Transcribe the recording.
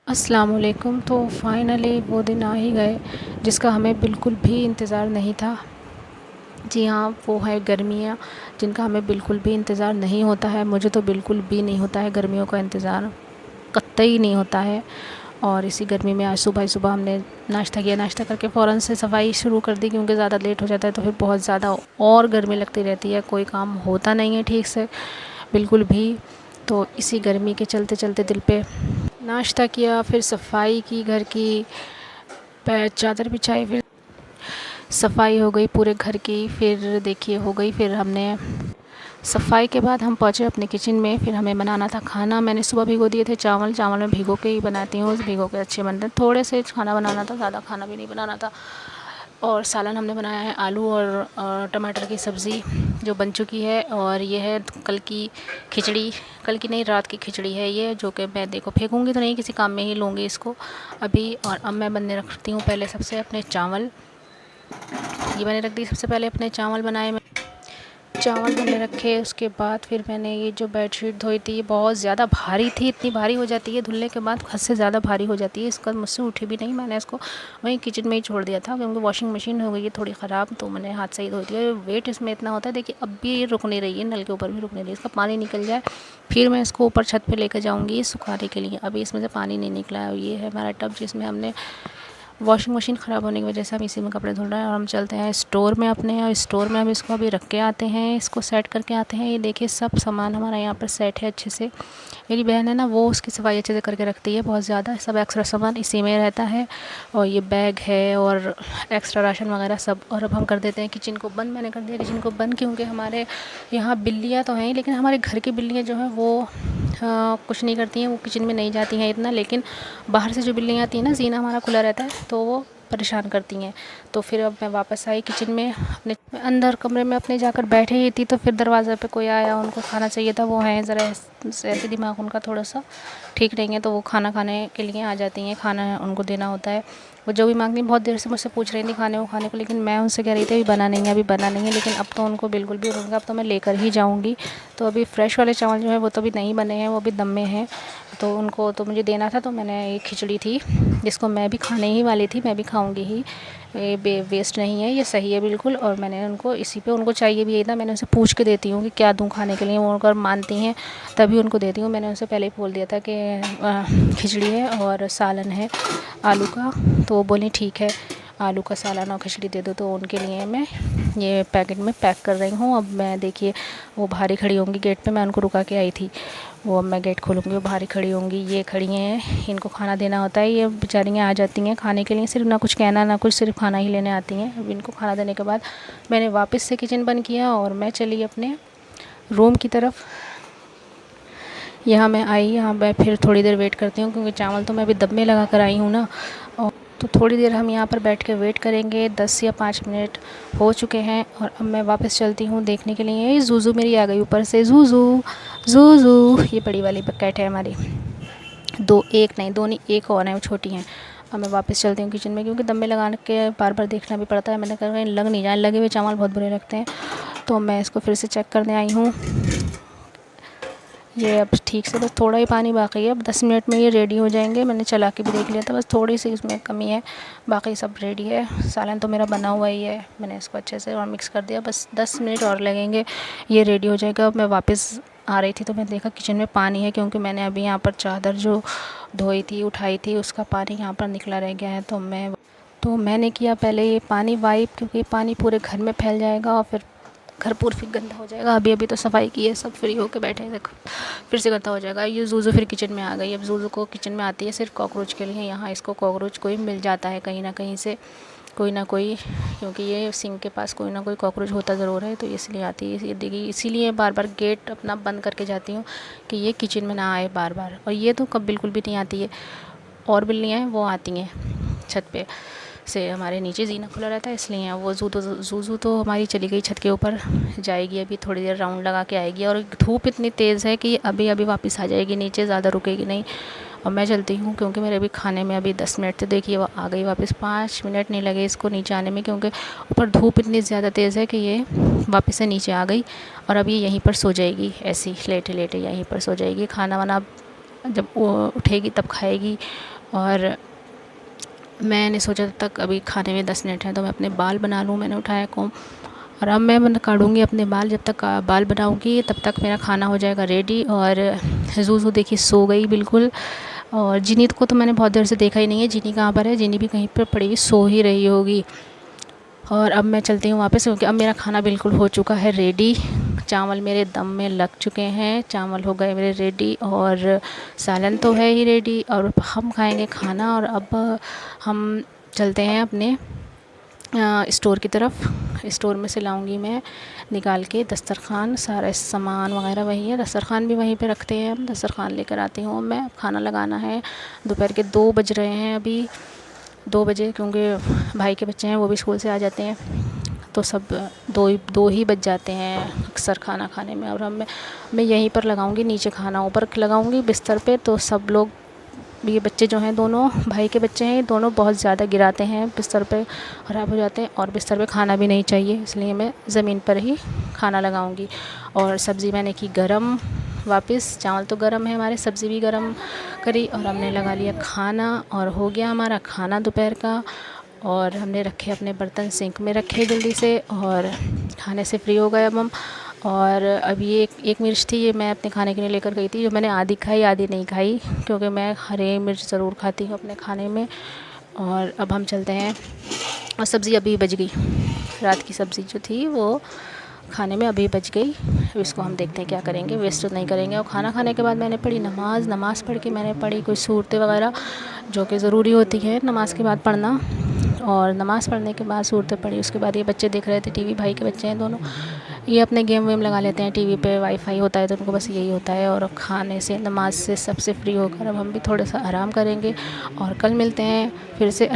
अस्सलाम वालेकुम। तो फ़ाइनली वो दिन आ ही गए जिसका हमें बिल्कुल भी इंतज़ार नहीं था। जी हाँ, वो है गर्मियाँ, जिनका हमें बिल्कुल भी इंतज़ार नहीं होता है। मुझे तो बिल्कुल भी नहीं होता है गर्मियों का इंतज़ार, कतई नहीं होता है। और इसी गर्मी में आज सुबह ही सुबह हमने नाश्ता किया। नाश्ता करके फ़ौरन से सफाई शुरू कर दी, क्योंकि ज़्यादा लेट हो जाता है तो फिर बहुत ज़्यादा और गर्मी लगती रहती है, कोई काम होता नहीं है ठीक से बिल्कुल भी। तो इसी गर्मी के चलते चलते दिल पे नाश्ता किया, फिर सफाई की घर की, चादर बिछाई, फिर सफाई हो गई पूरे घर की। फिर देखिए हो गई, फिर हमने सफाई के बाद हम पहुँचे अपने किचन में। फिर हमें बनाना था खाना। मैंने सुबह भिगो दिए थे चावल। चावल मैं भिगो के ही बनाती हूँ, भिगो के अच्छे बनते हैं। थोड़े से खाना बनाना था, ज़्यादा खाना भी नहीं बनाना था। और सालन हमने बनाया है आलू और टमाटर की सब्ज़ी जो बन चुकी है। और ये है कल की खिचड़ी, कल की नहीं रात की खिचड़ी है ये, जो कि मैं देखो फेंकूँगी तो नहीं, किसी काम में ही लूँगी इसको अभी। और अब मैं बनने रखती हूँ पहले सबसे अपने चावल। ये मैंने रख दी सबसे पहले अपने चावल बनाए, चावल धुलने रखे। उसके बाद फिर मैंने ये जो बेडशीट धोई थी, ये बहुत ज़्यादा भारी थी, इतनी भारी हो जाती है धुलने के बाद, हद से ज़्यादा भारी हो जाती है। इसका मुझसे उठी भी नहीं, मैंने इसको वहीं किचन में ही छोड़ दिया था, क्योंकि वॉशिंग मशीन हो गई है थोड़ी ख़राब, तो मैंने हाथ से ही धो दिया। वेट इसमें इतना होता है, देखिए अब भी ये रुक नहीं रही है, नल के ऊपर भी रुक नहीं रही है। इसका पानी निकल जाए फिर मैं इसको ऊपर छत पर लेकर जाऊँगी सुखाने के लिए। अभी इसमें से पानी नहीं निकला है। ये है हमारा टब, जिसमें हमने वॉशिंग मशीन ख़राब होने की वजह से हम इसी में कपड़े धुल रहे हैं। और हम चलते हैं स्टोर में अपने, और स्टोर में हम इसको अभी रख के आते हैं, इसको सेट करके आते हैं। ये देखिए सब सामान हमारा यहाँ पर सेट है अच्छे से। मेरी बहन है ना, वो उसकी सफाई अच्छे से करके रखती है, बहुत ज़्यादा सब एक्स्ट्रा सामान इसी में रहता है। और ये बैग है और एक्स्ट्रा राशन वगैरह सब। और अब हम कर देते हैं किचन को बंद। मैंने कर दिया किचन को बंद, क्योंकि हमारे यहाँ बिल्लियाँ तो हैं, लेकिन हमारे घर की बिल्लियाँ जो हैं वो कुछ नहीं करती हैं, वो किचन में नहीं जाती हैं इतना। लेकिन बाहर से जो बिल्लियाँ आती हैं ना, जीना हमारा खुला रहता है तो वो परेशान करती हैं। तो फिर अब मैं वापस आई किचन में, अपने अंदर कमरे में अपने जाकर बैठे ही थी, तो फिर दरवाज़े पे कोई आया, उनको खाना चाहिए था। वो हैं ज़रा ऐसे दिमाग उनका थोड़ा सा ठीक नहीं है, तो वो खाना खाने के लिए आ जाती हैं, खाना उनको देना होता है। वो जो भी मांगती, बहुत देर से मुझसे पूछ रही थी खाने को, लेकिन मैं उनसे कह रही थी अभी बना नहीं है, अभी बना नहीं है। लेकिन अब तो उनको बिल्कुल भी होगा, अब तो मैं लेकर ही जाऊँगी। तो अभी फ्रेश वाले चावल जो है वो तो अभी नहीं बने हैं, वो अभी दम में हैं, तो उनको तो मुझे देना था। तो मैंने ये खिचड़ी थी जिसको मैं भी खाने ही वाली थी, मैं भी खाऊंगी ही, ये वेस्ट नहीं है, ये सही है बिल्कुल। और मैंने उनको इसी पे, उनको चाहिए भी यही था। मैंने उनसे पूछ के देती हूँ कि क्या दूँ खाने के लिए, वो अगर मानती हैं तभी उनको देती हूँ। मैंने उनसे पहले ही बोल दिया था कि खिचड़ी है और सालन है आलू का, तो वो बोली ठीक है आलू का सालन और खिचड़ी दे दो। तो उनके लिए मैं ये पैकेट में पैक कर रही हूँ। अब मैं देखिए वो बाहर ही खड़ी होंगी गेट पे, मैं उनको रुका के आई थी, वो अब मैं गेट खोलूँगी, वो बाहर ही खड़ी होंगी। ये खड़ी हैं, इनको खाना देना होता है। ये बेचारियाँ आ जाती हैं खाने के लिए, सिर्फ ना कुछ कहना ना कुछ, सिर्फ खाना ही लेने आती हैं। अब इनको खाना देने के बाद मैंने वापस से किचन बंद किया और मैं चली अपने रूम की तरफ। यहाँ मैं आई, यहाँ मैं फिर थोड़ी देर वेट करती हूँ, क्योंकि चावल तो मैं अभी दम में लगा कर आई हूँ ना। और तो थोड़ी देर हम यहाँ पर बैठ के वेट करेंगे, 10 या 5 मिनट हो चुके हैं। और अब मैं वापस चलती हूँ देखने के लिए। ये जूजू मेरी आ गई ऊपर से, जूजू जूजू, ये बड़ी वाली कैट है हमारी। दो, एक नहीं, दो नहीं, एक और है, वो छोटी हैं। अब मैं वापस चलती हूँ किचन में, क्योंकि दम में लगा के बार बार देखना भी पड़ता है। मैंने कहा कहीं लग नहीं जाए, लगे हुए चावल बहुत बुरे लगते हैं। तो मैं इसको फिर से चेक करने आई हूँ। ये अब ठीक से, बस थोड़ा ही पानी बाकी है, अब 10 मिनट में ये रेडी हो जाएंगे। मैंने चला के भी देख लिया था, बस थोड़ी सी इसमें कमी है, बाकी सब रेडी है। सालन तो मेरा बना हुआ ही है, मैंने इसको अच्छे से और मिक्स कर दिया। बस 10 मिनट और लगेंगे, ये रेडी हो जाएगा। अब मैं वापस आ रही थी तो मैं देखा किचन में पानी है, क्योंकि मैंने अभी यहाँ पर चादर जो धोई थी, उठाई थी, उसका पानी यहाँ पर निकला रह गया है। तो मैंने किया पहले ये पानी वाइप, क्योंकि पानी पूरे घर में फैल जाएगा और फिर घर पूरा फिर गंदा हो जाएगा। अभी अभी तो सफाई की है, सब फ्री होके बैठे हैं, देखो फिर से गंदा हो जाएगा। ये जूजू फिर किचन में आ गई। अब जूजू को किचन में आती है सिर्फ कॉकरोच के लिए। यहाँ इसको कॉकरोच कोई मिल जाता है कहीं ना कहीं से, कोई ना कोई, क्योंकि ये सिंक के पास कोई ना कोई कॉकरोच होता ज़रूर है, तो इसलिए आती है। ये देखिए इसीलिए बार बार गेट अपना बंद करके जाती हूँ कि ये किचन में ना आए बार बार। और ये तो कब बिल्कुल भी नहीं आती है। और बिल्लियाँ हैं वो आती हैं छत पे से, हमारे नीचे जीना खुला रहता है इसलिए। वो जूजू तो हमारी चली गई छत के ऊपर, जाएगी अभी थोड़ी देर राउंड लगा के आएगी। और धूप इतनी तेज़ है कि अभी अभी वापस आ जाएगी नीचे, ज़्यादा रुकेगी नहीं। और मैं चलती हूँ, क्योंकि मेरे अभी खाने में अभी 10 मिनट थे। देखिए वो आ गई वापस, 5 मिनट नहीं लगे इसको नीचे आने में, क्योंकि ऊपर धूप इतनी ज़्यादा तेज़ है कि ये वापस से नीचे आ गई। और अब ये यहीं पर सो जाएगी, ऐसी लेटे लेटे यहीं पर सो जाएगी। खाना वाना जब वो उठेगी तब खाएगी। और मैंने सोचा तब तक अभी खाने में 10 मिनट हैं तो मैं अपने बाल बना लूँ। मैंने उठाया कॉम्ब और अब मैं काटूँगी अपने बाल। जब तक बाल बनाऊँगी तब तक मेरा खाना हो जाएगा रेडी। और ज़ूज़ू देखिए सो गई बिल्कुल। और जिनी को तो मैंने बहुत देर से देखा ही नहीं है। जिनी कहाँ पर है? जिनी भी कहीं पर पड़ी हुई सो ही रही होगी। और अब मैं चलती हूँ वापस, क्योंकि अब मेरा खाना बिल्कुल हो चुका है रेडी। चावल मेरे दम में लग चुके हैं, चावल हो गए मेरे रेडी और सालन तो है ही रेडी। और हम खाएंगे खाना। और अब हम चलते हैं अपने स्टोर की तरफ। स्टोर में से लाऊंगी मैं निकाल के दस्तरखान, सारा सामान वगैरह वही है। दस्तरखान भी वहीं पे रखते हैं हम। दस्तरखान लेकर आती हूँ मैं। खाना लगाना है। दोपहर के 2 बज रहे हैं अभी, 2 बजे, क्योंकि भाई के बच्चे हैं वो भी स्कूल से आ जाते हैं तो सब दो ही बज जाते हैं अक्सर खाना खाने में। और मैं यहीं पर लगाऊंगी नीचे खाना, ऊपर लगाऊंगी बिस्तर पे। तो सब लोग, ये बच्चे जो हैं दोनों भाई के बच्चे हैं, दोनों बहुत ज़्यादा गिराते हैं बिस्तर पे, ख़राब हो जाते हैं। और बिस्तर पे खाना भी नहीं चाहिए, इसलिए मैं ज़मीन पर ही खाना लगाऊंगी। और सब्ज़ी मैंने की गरम वापस। चावल तो गरम है हमारे, सब्ज़ी भी गरम करी और हमने लगा लिया खाना। और हो गया हमारा खाना दोपहर का। और हमने रखे अपने बर्तन सिंक में रखे जल्दी से और खाने से फ्री हो गए अब हम। और अभी एक मिर्च थी, ये मैं अपने खाने के लिए लेकर गई थी, जो मैंने आधी खाई आधी नहीं खाई, क्योंकि मैं हरी मिर्च ज़रूर खाती हूँ अपने खाने में। और अब हम चलते हैं। और सब्ज़ी अभी बच गई, रात की सब्ज़ी जो थी वो खाने में अभी बच गई। अब इसको हम देखते हैं क्या करेंगे, वेस्ट तो नहीं करेंगे। और खाना खाने के बाद मैंने पढ़ी नमाज़ पढ़ के मैंने पढ़ी कोई सूरतें वगैरह जो कि ज़रूरी होती है नमाज़ के बाद पढ़ना। और नमाज़ पढ़ने के बाद सूरतें पढ़ी। उसके बाद ये बच्चे देख रहे थे टीवी, भाई के बच्चे हैं दोनों, ये अपने गेम वेम लगा लेते हैं टीवी पे। वाईफाई होता है तो उनको बस यही होता है। और अब खाने से नमाज़ से सबसे फ्री होकर अब हम भी थोड़ा सा आराम करेंगे। और कल मिलते हैं फिर से।